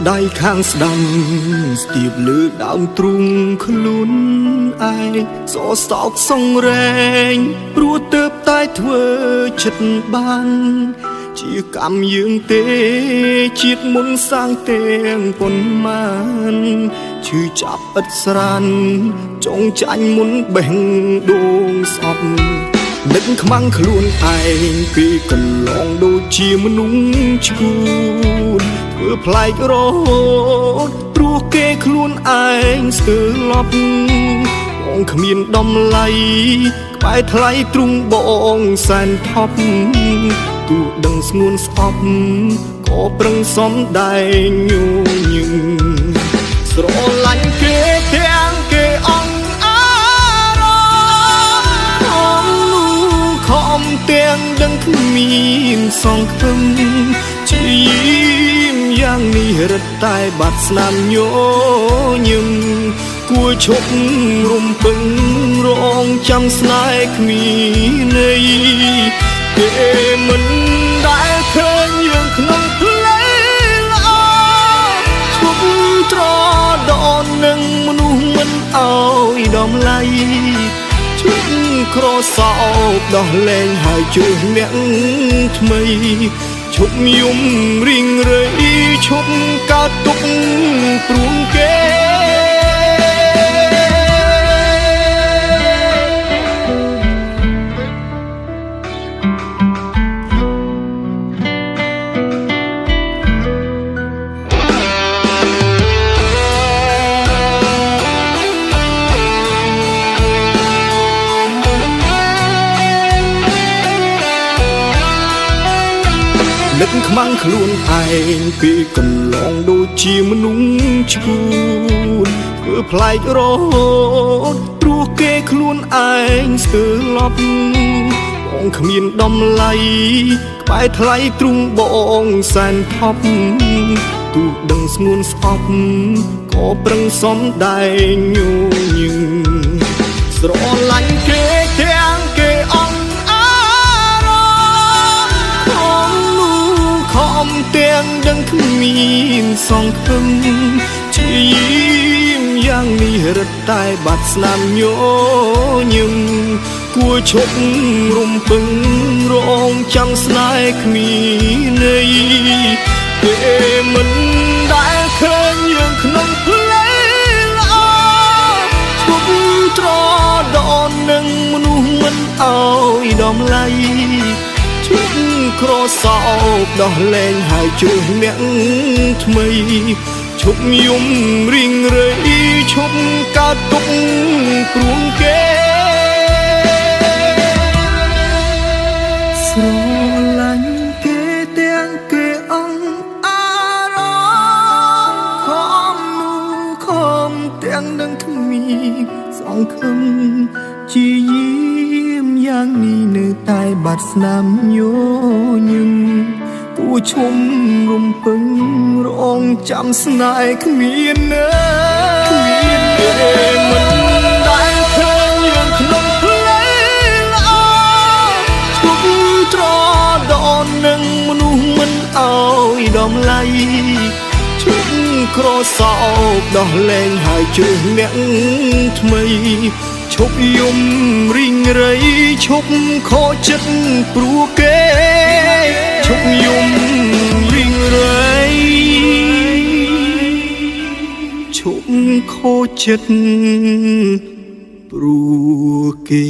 ដៃខាងស្ដាំស្ទាបលើដើមទ្រូងខ្លួនឯងសោសោកសងរែងព្រោះទើបតែធ្វើចិត្តបានជាកម្មយើងទេជាតិមុនសាងទាំងប៉ុន្មានឈឺចាប់ឥតស្រានចងចាញ់មុនបេះដូងស្អប់នឹកខ្មាំងខ្លួនឯងពេលកន្លងដូចជាមនុស្សឈួតធ្វើប្លែករហូតព្រោះគេខ្លួនឯងស្ទើរលប់បងគ្មានដំឡៃក្បែរថ្លៃទ្រង់បងសែនថប់ទោះដឹងស្ងួនស្អប់ក៏ប្រឹងសំដែងញញឹមស្រឡាញ់គេទាំងគេអង្ទាំងដឹងគ្មានសង្ឃឹមជាយ៉ាងនេះរត់តែបាត់ស្នាមញញឹមគួរឈប់រំពឹងរងចាំស្នេហ៍គ្មានន័យគេមិនដែលឃើញយើងក្នុងផ្លូវល្អឈប់ត្រដននឹងមនុស្សមិនអោយដំឡៃជុំក្រសោបដោះលែងហើយជឿអ្នកថ្មីឈប់យំរីងរៃឈប់កើតទុកព្រួងគេនឹកខ្មាំងខ្លួនឯងពេលកន្លងដូចជាមនុស្សឈួតធ្វើប្លែករហូតព្រោះគេខ្លួនឯងស្ទើរលប់បងគ្មានដំឡៃក្បែរថ្លៃទ្រង់បងសែនថប់ទោះដឹងស្ងួនស្អប់ក៏ប្រឹងសំដែងញញឹមស្រឡាញ់គេទាំងគេអង្ទាំងដឹងគ្មានសង្ឃឹមជាយ៉ាងនេះរត់តែបាត់ស្នាមញញឹមគួរឈប់រំពឹងរងចាំស្នេហ៍គ្មានន័យគេមិនដែលឃើញយើងក្នុងផ្លូវល្អឈប់ត្រដននឹងមនុស្សមិនអោយដំឡៃក្រសោបដោះលែងហើយជឿអ្នកថ្មីឈប់យំរីងរៃឈប់កើតទុកព្រួងគេស្រឡាញ់គេទាំងគេអង្អារខំនោះខំទាំងនឹងគ្មានសង្ឃឹមជាយ៉ាងនេះនៅតែបាត់ស្នាមញញឹមគួរឈុំរំពឹងរងចាំស្នេហ៍គ្មានណាគ្មានទេមិនដែលឃើញយើងក្នុងផ្លូវល្អឈប់ត្រដននឹងមនុស្សមិនអោយដំឡៃឈប់ក្រសោបដោះលែងហើយជឿអ្នកថ្មីឈប់យំរីងរៃឈប់ខកចិត្តព្រោះគេឈប់យំរីងរៃឈប់ខកចិត្តព្រោះគេ